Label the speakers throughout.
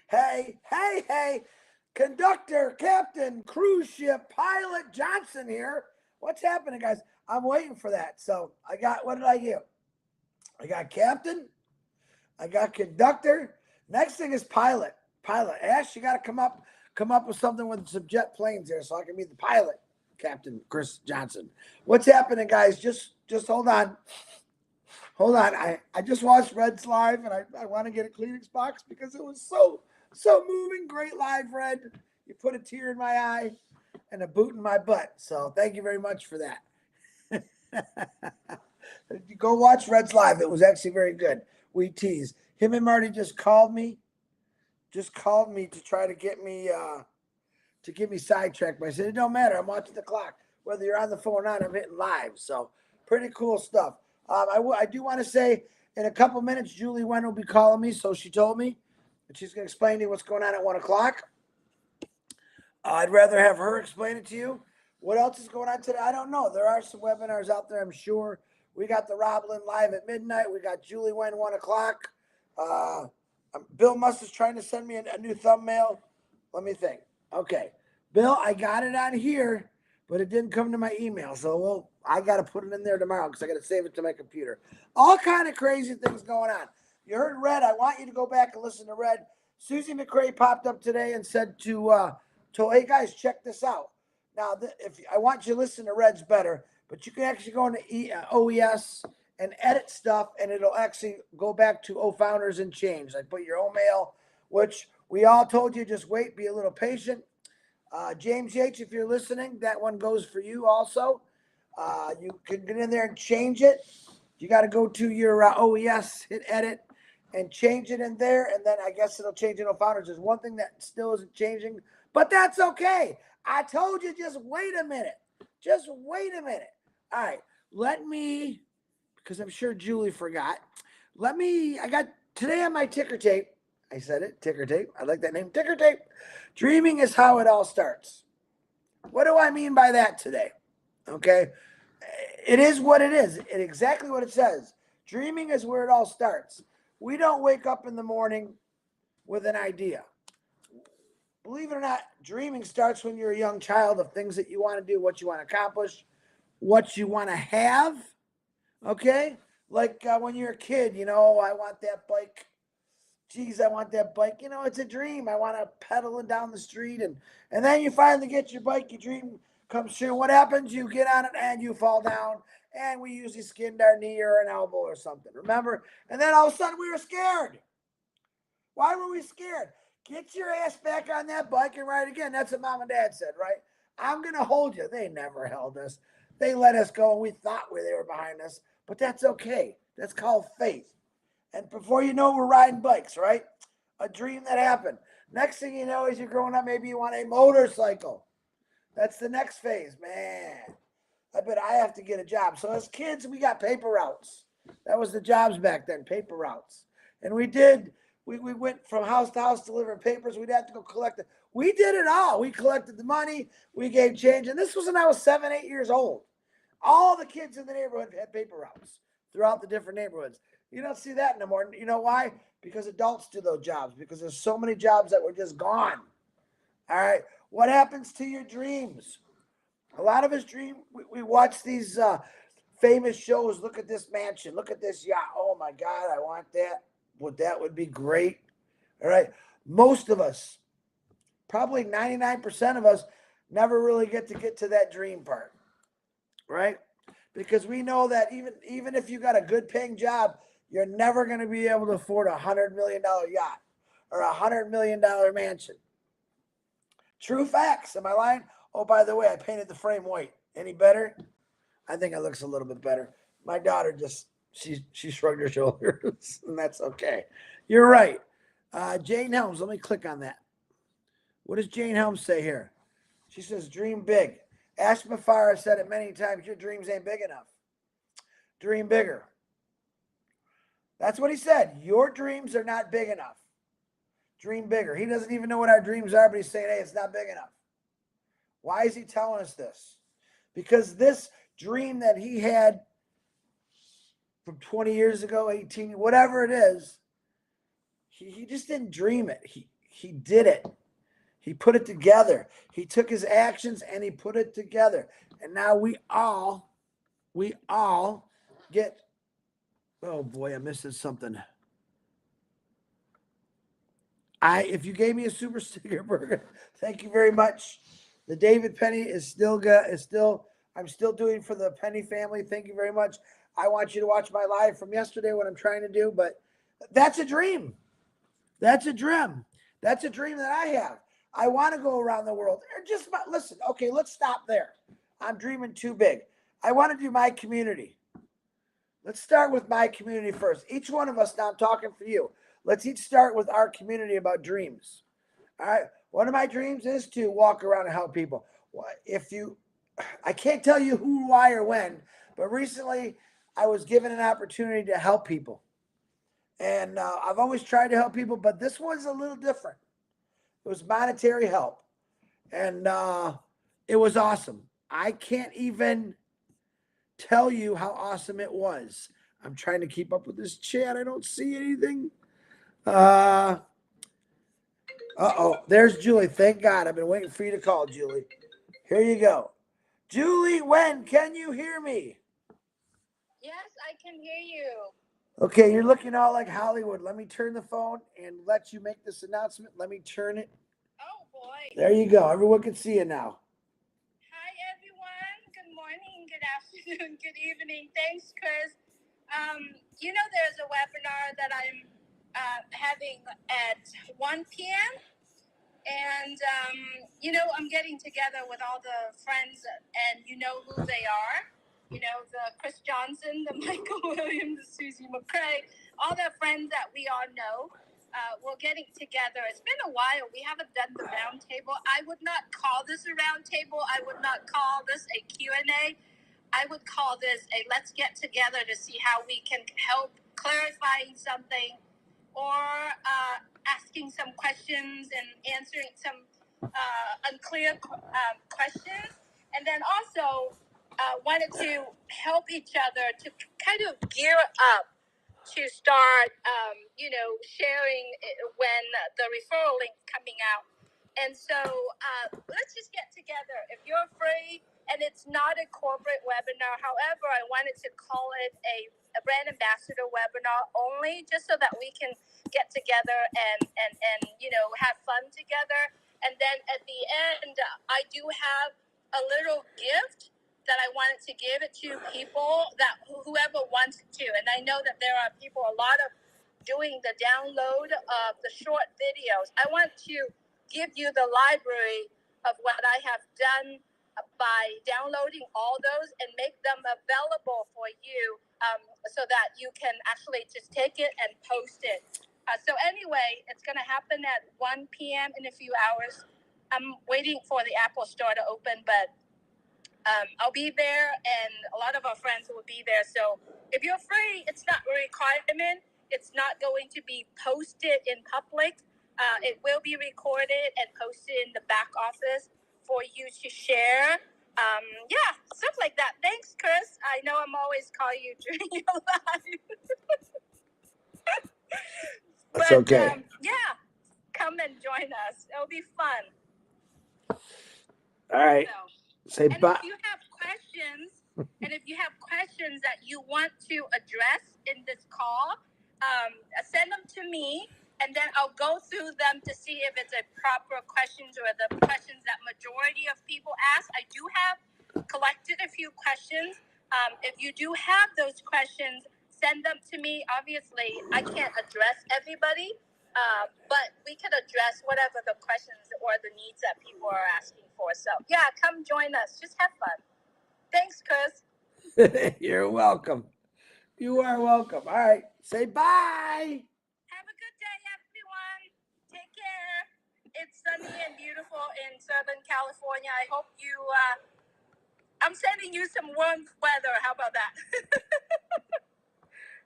Speaker 1: Hey, conductor, captain, cruise ship, pilot Johnson here. What's happening, guys? I'm waiting for that. So what did I get? I got captain, I got conductor. Next thing is pilot. Pilot. Ash, you got to come up with something with some jet planes here so I can meet the pilot, Captain Chris Johnson. What's happening, guys? Just hold on. Hold on. I just watched Red's live and I want to get a Kleenex box because it was so moving. Great live, Red. You put a tear in my eye and a boot in my butt. So thank you very much for that. Go watch Red's live. It was actually very good. We tease. Him and Marty just called me to try to get me sidetracked. But I said it don't matter. I'm watching the clock. Whether you're on the phone or not, I'm hitting live. So pretty cool stuff. I do want to say in a couple minutes, Julie Wen will be calling me. So she told me, and she's going to explain to you what's going on at 1 o'clock. I'd rather have her explain it to you. What else is going on today? I don't know. There are some webinars out there, I'm sure. We got the Rob Lynn live at midnight. We got Julie Wen 1 o'clock. Uh, Bill Must is trying to send me a new thumbnail. Let me think. Okay, Bill, I got it on here, but it didn't come to my email. So I got to put it in there tomorrow because I got to save it to my computer. All kind of crazy things going on. You heard Red. I want you to go back and listen to Red. Susie McCray popped up today and said hey guys, check this out. Now, if I want you to listen to Red's better, but you can actually go into OES and edit stuff, and it'll actually go back to Founders and Change. Like put your own mail, which we all told you, just wait, be a little patient. James H., if you're listening, that one goes for you also. You can get in there and change it. You got to go to your OES, hit edit, and change it in there, and then I guess it'll change in Founders. There's one thing that still isn't changing, but that's okay. I told you, just wait a minute. Just wait a minute. All right, because I'm sure Julie forgot. I got today on my ticker tape. I said it, ticker tape. I like that name, ticker tape. Dreaming is how it all starts. What do I mean by that today? Okay. It is what it is. It's exactly what it says. Dreaming is where it all starts. We don't wake up in the morning with an idea. Believe it or not, dreaming starts when you're a young child of things that you want to do, what you want to accomplish, what you want to have. Okay? Like when you're a kid, I want that bike. Geez, I want that bike. It's a dream. I want to pedal it down the street. And then you finally get your bike, your dream comes true. What happens? You get on it and you fall down. And we usually skinned our knee or an elbow or something. Remember? And then all of a sudden we were scared. Why were we scared? Get your ass back on that bike and ride again. That's what mom and dad said, right? I'm going to hold you. They never held us. They let us go and we thought they were behind us. But that's okay. That's called faith. And before you know, we're riding bikes, right? A dream that happened. Next thing you know, as you're growing up, maybe you want a motorcycle. That's the next phase. Man, I bet I have to get a job. So as kids, we got paper routes. That was the jobs back then, paper routes. And we went from house to house delivering papers. We'd have to go collect it. We did it all. We collected the money. We gave change. And this was when I was 7, 8 years old. All the kids in the neighborhood had paper routes throughout the different neighborhoods. You don't see that anymore. You know why? Because adults do those jobs. Because there's so many jobs that were just gone. All right. What happens to your dreams? A lot of us dream. We watch these famous shows. Look at this mansion. Look at this yacht. Oh my God, I want that. That would be great. All right. Most of us, probably 99% of us, never really get to that dream part. Right? Because we know that even if you got a good paying job, you're never going to be able to afford $100 million yacht or $100 million mansion. True facts. Am I lying? Oh, by the way, I painted the frame white. Any better? I think it looks a little bit better. My daughter she shrugged her shoulders, and that's okay. You're right. Jane Helms, let me click on that. What does Jane Helms say here? She says, dream big. Ash Mafara said it many times, your dreams ain't big enough. Dream bigger. That's what he said. Your dreams are not big enough. Dream bigger. He doesn't even know what our dreams are, but he's saying, hey, it's not big enough. Why is he telling us this? Because this dream that he had from 20 years ago, 18, whatever it is, he just didn't dream it. he did it. He put it together. He took his actions and he put it together. And now we all get, oh boy, I'm missing something. If you gave me a super sticker burger, thank you very much. The David Penny is still good. I'm still doing for the Penny family. Thank you very much. I want you to watch my live from yesterday, what I'm trying to do, but that's a dream. That's a dream. That's a dream that I have. I want to go around the world. Just listen. Okay, let's stop there. I'm dreaming too big. I want to do my community. Let's start with my community first. Each one of us, now I'm talking for you. Let's each start with our community about dreams. All right. One of my dreams is to walk around and help people. I can't tell you who, why, or when, but recently I was given an opportunity to help people. And I've always tried to help people, but this one's a little different. It was monetary help. And it was awesome. I can't even tell you how awesome it was. I'm trying to keep up with this chat. I don't see anything. There's Julie. Thank God. I've been waiting for you to call, Julie. Here you go. Julie, when can you hear me?
Speaker 2: Yes, I can hear you.
Speaker 1: Okay, you're looking all like Hollywood. Let me turn the phone and let you make this announcement. Let me turn it.
Speaker 2: Oh, boy.
Speaker 1: There you go. Everyone can see it now.
Speaker 2: Hi, everyone. Good morning, good afternoon, good evening. Thanks, Chris. There's a webinar that I'm having at 1 p.m. And, I'm getting together with all the friends, and you know who they are. The Chris Johnson, the Michael Williams, the Susie McCray, all the friends that we all know. We're getting together. It's been a while. We haven't done the round table. I would not call this a round table. I would not call this a Q&A. I would call this a let's get together to see how we can help clarifying something or asking some questions and answering some unclear questions. And then also wanted to help each other to kind of gear up to start, sharing when the referral link's coming out. And so let's just get together. If you're free, and it's not a corporate webinar. However, I wanted to call it a brand ambassador webinar only, just so that we can get together and have fun together. And then at the end, I do have a little gift that I wanted to give it to people that whoever wants to. And I know that there are people, a lot of doing the download of the short videos. I want to give you the library of what I have done by downloading all those and make them available for you so that you can actually just take it and post it. So anyway, it's going to happen at 1 p.m. in a few hours. I'm waiting for the Apple Store to open, but I'll be there, and a lot of our friends will be there. So if you're free, it's not a requirement. It's not going to be posted in public. It will be recorded and posted in the back office for you to share. Stuff like that. Thanks, Chris. I know I'm always calling you during your live.
Speaker 1: That's okay.
Speaker 2: Come and join us. It'll be fun.
Speaker 1: All right. Say bye.
Speaker 2: And if you have questions that you want to address in this call, send them to me. And then I'll go through them to see if it's a proper questions or the questions that majority of people ask. I do have collected a few questions. If you do have those questions, send them to me. Obviously, I can't address everybody, but we can address whatever the questions or the needs that people are asking for. So, come join us. Just have fun. Thanks, Chris.
Speaker 1: You're welcome. You are welcome. All right. Say bye.
Speaker 2: Have a good day, everyone. Take care. It's sunny and beautiful in Southern California. I hope you, I'm sending you some warm weather. How about that?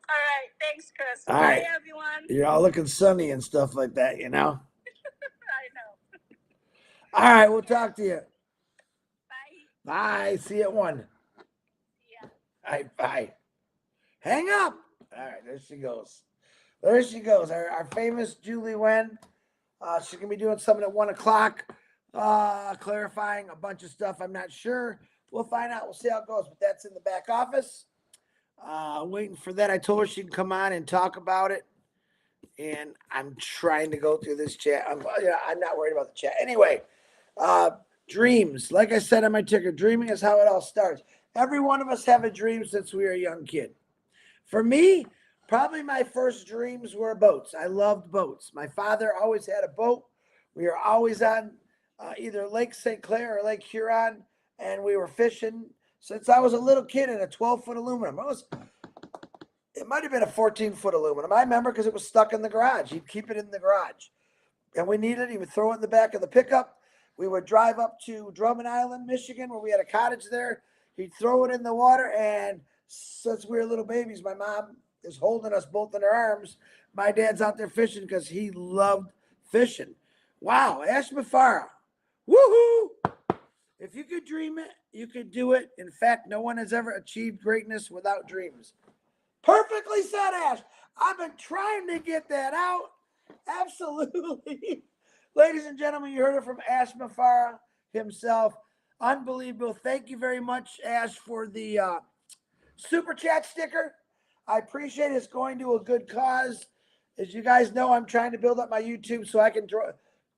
Speaker 2: All right. Thanks, Chris.
Speaker 1: All
Speaker 2: bye,
Speaker 1: right.
Speaker 2: everyone.
Speaker 1: You're all looking sunny and stuff like that,
Speaker 2: I know.
Speaker 1: All right. We'll talk to you.
Speaker 2: Bye.
Speaker 1: Bye. See you at 1.
Speaker 2: Yeah.
Speaker 1: All right. Bye. Hang up. All right. There she goes. There she goes. Our famous Julie Wen. She's going to be doing something at 1 o'clock, clarifying a bunch of stuff. I'm not sure. We'll find out. We'll see how it goes. But that's in the back office. Waiting for that. I told her she can come on and talk about it. And I'm trying to go through this chat. I'm not worried about the chat. Anyway, dreams. Like I said on my ticker, dreaming is how it all starts. Every one of us have a dream since we were a young kid. For me, probably my first dreams were boats. I loved boats. My father always had a boat. We were always on either Lake St. Clair or Lake Huron, and we were fishing since I was a little kid in a 12-foot aluminum. It might have been a 14-foot aluminum. I remember because it was stuck in the garage. He'd keep it in the garage. And we needed it. He would throw it in the back of the pickup. We would drive up to Drummond Island, Michigan, where we had a cottage there. He'd throw it in the water, and since we were little babies, my mom is holding us both in her arms. My dad's out there fishing because he loved fishing. Wow, Ash Mafara. Woohoo! If you could dream it, you could do it. In fact, no one has ever achieved greatness without dreams. Perfectly said, Ash. I've been trying to get that out. Absolutely. Ladies and gentlemen, you heard it from Ash Mafara himself. Unbelievable. Thank you very much, Ash, for the super chat sticker. I appreciate it. It's going to a good cause. As you guys know, I'm trying to build up my YouTube so I can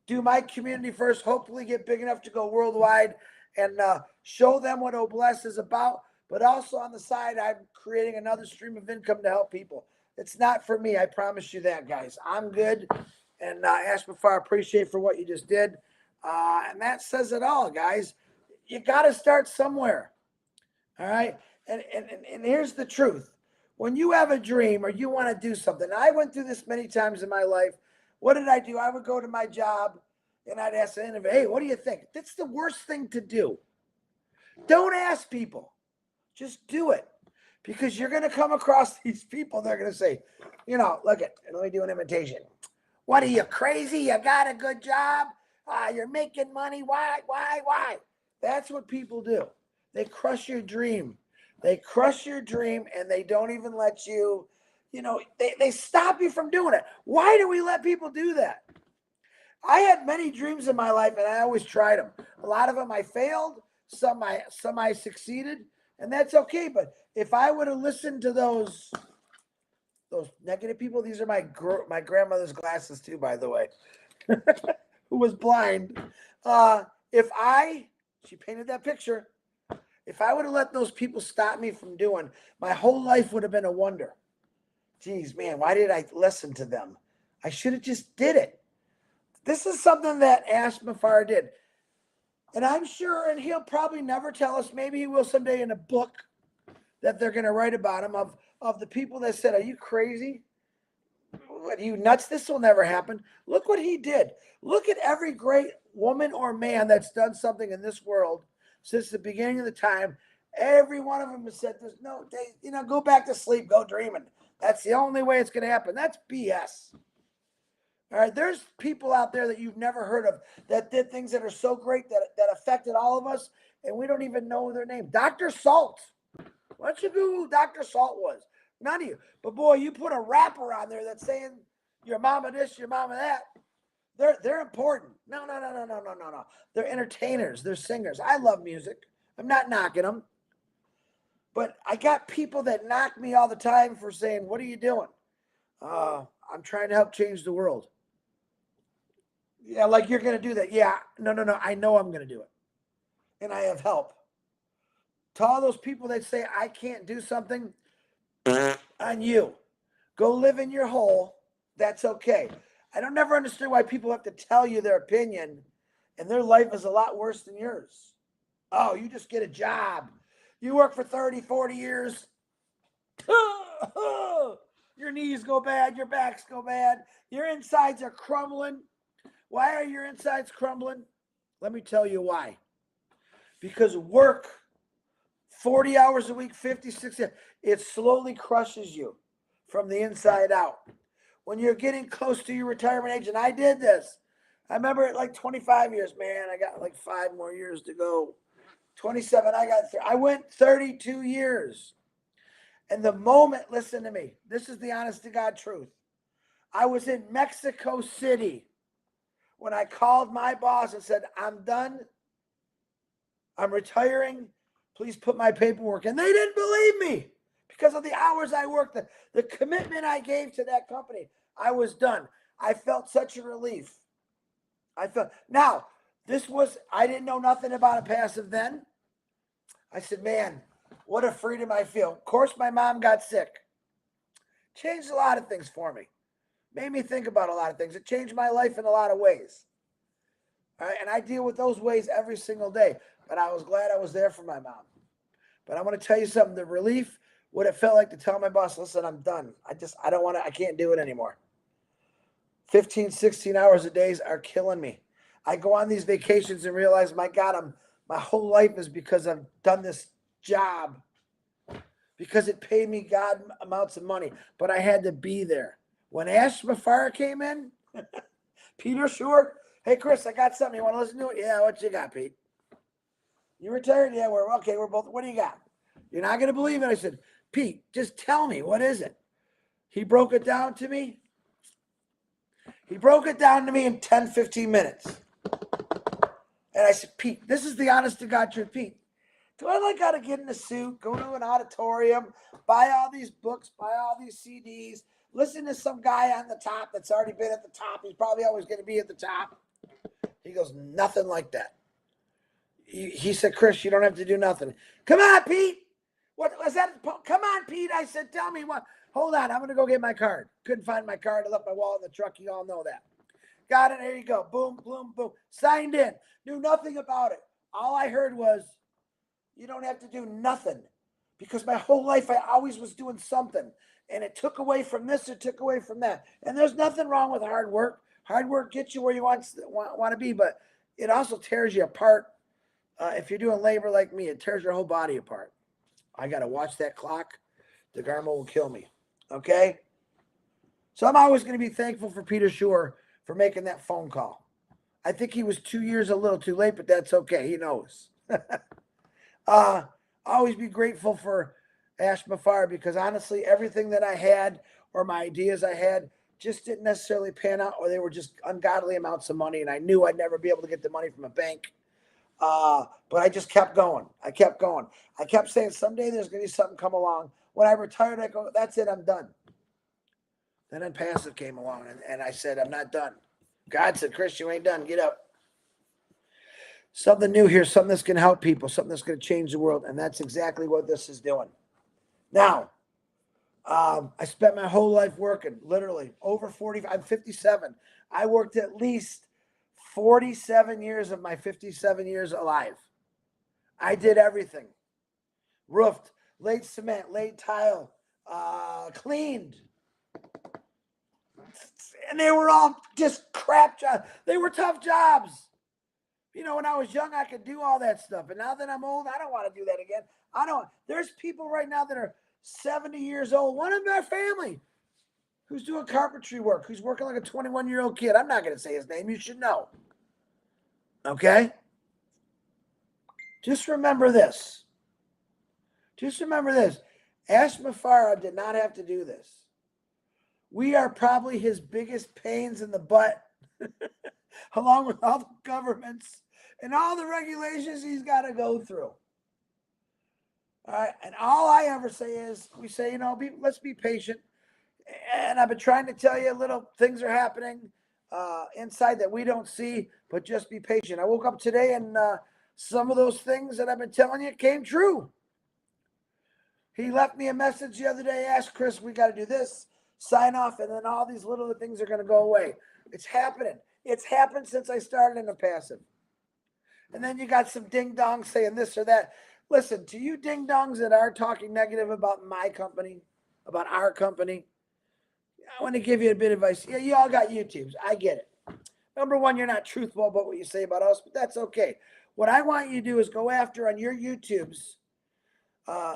Speaker 1: do my community first, hopefully get big enough to go worldwide and show them what Obless is about. But also on the side, I'm creating another stream of income to help people. It's not for me. I promise you that, guys. I'm good. And Ash Mafar, appreciate for what you just did. And that says it all, guys. You got to start somewhere. All right. And here's the truth. When you have a dream or you want to do something, I went through this many times in my life. What did I do? I would go to my job and I'd ask the interviewer, hey, what do you think? That's the worst thing to do. Don't ask people. Just do it. Because you're going to come across these people. They're going to say, look at, let me do an imitation. What are you, crazy? You got a good job? You're making money. Why? That's what people do. They crush your dream. They crush your dream and they don't even let you, they stop you from doing it. Why do we let people do that? I had many dreams in my life and I always tried them. A lot of them I failed. Some I succeeded, and that's okay. But if I would have listened to those negative people, these are my grandmother's glasses too, by the way, who was blind. She painted that picture. If I would have let those people stop me from doing, my whole life would have been a wonder. Geez, man, why did I listen to them? I should have just did it. This is something that Ash Mafar did. And I'm sure, and he'll probably never tell us, maybe he will someday in a book that they're going to write about him, of the people that said, are you crazy? What, are you nuts? This will never happen. Look what he did. Look at every great woman or man that's done something in this world since the beginning of the time. Every one of them has said, there's no, go back to sleep, go dreaming. That's the only way it's going to happen. That's BS. All right, there's people out there that you've never heard of that did things that are so great that affected all of us, and we don't even know their name. Dr. Salt. Why don't you Google who Dr. Salt was? None of you. But boy, you put a rapper on there that's saying your mama this, your mama that. They're important. No. They're entertainers. They're singers. I love music. I'm not knocking them. But I got people that knock me all the time for saying, what are you doing? I'm trying to help change the world. Yeah, like you're going to do that. Yeah, no. I know I'm going to do it. And I have help. To all those people that say, I can't do something, on you. Go live in your hole. That's okay. I don't never understand why people have to tell you their opinion and their life is a lot worse than yours. Oh, you just get a job. You work for 30, 40 years. Your knees go bad. Your backs go bad. Your insides are crumbling. Why are your insides crumbling? Let me tell you why. Because work 40 hours a week, 56, it slowly crushes you from the inside out. When you're getting close to your retirement age, and I did this. I remember at like 25 years, man, I got like 5 more years to go. 27, I went 32 years. And the moment, listen to me, this is the honest to God truth. I was in Mexico City. when I called my boss and said, I'm done, I'm retiring, please put my paperwork in. They didn't believe me because of the hours I worked, the commitment I gave to that company. I was done. I felt such a relief. Now, I didn't know nothing about a passive then. I said, man, what a freedom I feel. Of course, my mom got sick. Changed a lot of things for me. Made me think about a lot of things. It changed my life in a lot of ways. All right, and I deal with those ways every single day. But I was glad I was there for my mom. But I want to tell you something, the relief, what it felt like to tell my boss, listen, I'm done. I can't do it anymore. 15, 16 hours a day are killing me. I go on these vacations and realize, my God, my whole life is because I've done this job, because it paid me God amounts of money, but I had to be there. When Ash Mafara came in, Peter Short, hey, Chris, I got something. You want to listen to it? Yeah, what you got, Pete? You retired? Yeah, we're both. What do you got? You're not going to believe it. I said, Pete, just tell me, what is it? He broke it down to me. He broke it down to me in 10, 15 minutes. And I said, Pete, this is the honest to God truth. Pete, do I got to get in a suit, go to an auditorium, buy all these books, buy all these CDs, listen to some guy on the top that's already been at the top? He's probably always going to be at the top. He goes, nothing like that. He said, Chris, you don't have to do nothing. Come on, Pete. What was that? Come on, Pete. I said, tell me what. Hold on. I'm going to go get my card. Couldn't find my card. I left my wallet in the truck. You all know that. Got it. There you go. Boom, boom, boom. Signed in. Knew nothing about it. All I heard was, you don't have to do nothing. Because my whole life, I always was doing something. And it took away from this, it took away from that. And there's nothing wrong with hard work. Hard work gets you where you want to be, but it also tears you apart. If you're doing labor like me, it tears your whole body apart. I got to watch that clock. The Garmin will kill me. Okay? So I'm always going to be thankful for Peter Shore for making that phone call. I think he was 2 years a little too late, but that's okay. He knows. Always be grateful for Ash Mafar, because honestly, everything that I had or my ideas I had just didn't necessarily pan out, or they were just ungodly amounts of money. And I knew I'd never be able to get the money from a bank. But I just kept going. I kept going. I kept saying, someday there's going to be something come along. When I retired, I go, that's it, I'm done. Then passive came along, and I said, I'm not done. God said, Chris, you ain't done. Get up. Something new here, something that's going to help people, something that's going to change the world. And that's exactly what this is doing. Now, I spent my whole life working, literally over 40. I'm 57. I worked at least 47 years of my 57 years alive. I did everything. Roofed, laid cement, laid tile, cleaned. And they were all just crap jobs. They were tough jobs. You know, when I was young, I could do all that stuff. And now that I'm old, I don't want to do that again. There's people right now that are 70 years old, one in my family, who's doing carpentry work, who's working like a 21-year-old kid. I'm not going to say his name. You should know. Okay? Just remember this. Ash Mafara did not have to do this. We are probably his biggest pains in the butt, along with all the governments and all the regulations he's got to go through. All right. And all I ever say is, we say, let's be patient. And I've been trying to tell you, little things are happening inside that we don't see, but just be patient. I woke up today and some of those things that I've been telling you came true. He left me a message the other day, asked Chris, we got to do this, sign off, and then all these little things are going to go away. It's happening. It's happened since I started in the passive. And then you got some ding-dongs saying this or that. Listen, to you ding-dongs that are talking negative about my company, about our company, I want to give you a bit of advice. Yeah, you all got YouTubes. I get it. Number one, you're not truthful about what you say about us, but that's okay. What I want you to do is go after on your YouTubes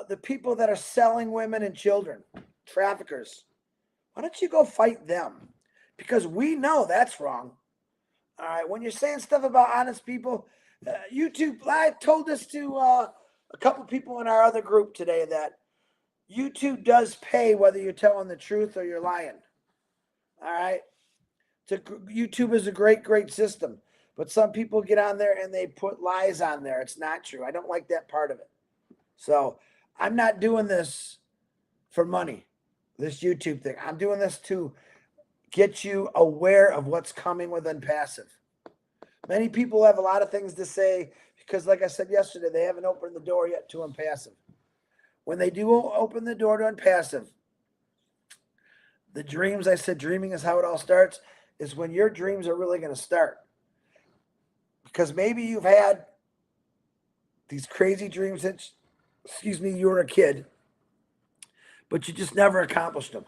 Speaker 1: the people that are selling women and children, traffickers. Why don't you go fight them? Because we know that's wrong. All right, when you're saying stuff about honest people, YouTube, I told this to a couple people in our other group today that YouTube does pay whether you're telling the truth or you're lying. All right. YouTube is a great system, but some people get on there and they put lies on there. It's not true. I don't like that part of it. So I'm not doing this for money, this YouTube thing. I'm doing this to get you aware of what's coming with Unpassive. Many people have a lot of things to say because, like I said yesterday, they haven't opened the door yet to Unpassive. When they do open the door to Unpassive, the dreams, I said dreaming is how it all starts, is when your dreams are really going to start. Because maybe you've had these crazy dreams since, you were a kid, but you just never accomplished them.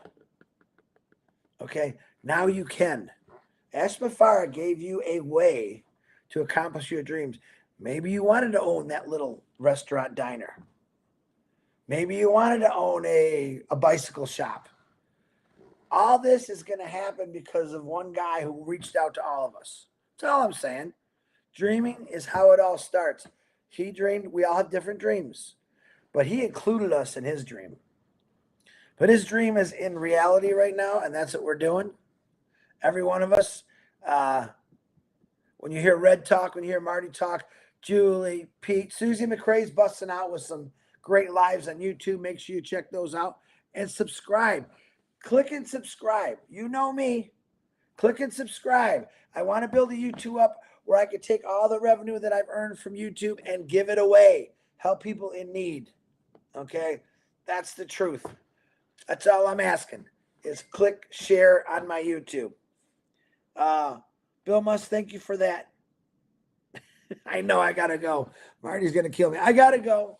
Speaker 1: Okay, now you can. Ash Mafara gave you a way to accomplish your dreams. Maybe you wanted to own that little restaurant diner. Maybe you wanted to own a bicycle shop. All this is going to happen because of one guy who reached out to all of us. That's all I'm saying. Dreaming is how it all starts. He dreamed, we all have different dreams, but he included us in his dream. But his dream is in reality right now, and that's what we're doing. Every one of us. When you hear Red talk, when you hear Marty talk, Julie, Pete, Susie McRae's busting out with some great lives on YouTube. Make sure you check those out and subscribe. Click and subscribe. You know me. Click and subscribe. I want to build a YouTube up where I could take all the revenue that I've earned from YouTube and give it away. Help people in need. Okay? That's the truth. That's all I'm asking is click share on my YouTube. Bill Musk, thank you for that. I know I got to go. Marty's going to kill me. I got to go.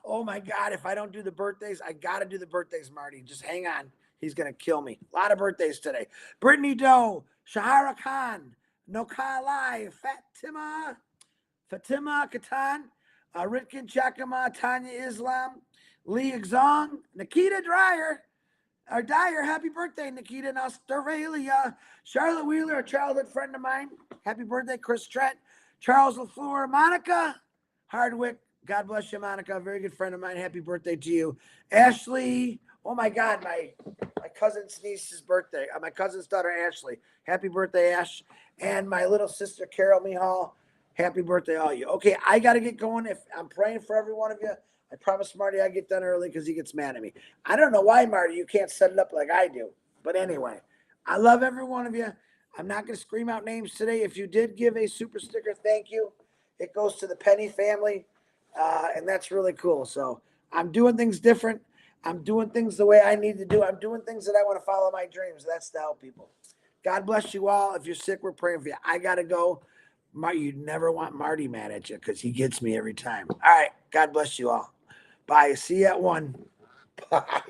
Speaker 1: Oh my God. If I don't do the birthdays, I got to do the birthdays, Marty. Just hang on. He's going to kill me. A lot of birthdays today. Brittany Doe, Shahara Khan, Nokalai, Fatima Katan, Ritkin Chakama, Tanya Islam, Lee Exong, Nikita Dyer, happy birthday, Nikita, in Australia. Charlotte Wheeler, a childhood friend of mine. Happy birthday, Chris Trent. Charles LaFleur, Monica Hardwick. God bless you, Monica. A very good friend of mine. Happy birthday to you. Ashley. Oh my God, my cousin's niece's birthday. My cousin's daughter, Ashley. Happy birthday, Ash. And my little sister, Carol Mihal. Happy birthday, all you. Okay, I got to get going. If I'm praying for every one of you. I promised Marty I'd get done early because he gets mad at me. I don't know why, Marty, you can't set it up like I do. But anyway, I love every one of you. I'm not going to scream out names today. If you did give a super sticker, thank you. It goes to the Penny family, and that's really cool. So I'm doing things different. I'm doing things the way I need to do. I'm doing things that I want to follow my dreams. That's to help people. God bless you all. If you're sick, we're praying for you. I got to go. You never want Marty mad at you because he gets me every time. All right. God bless you all. Bye. See you at 1. Bye.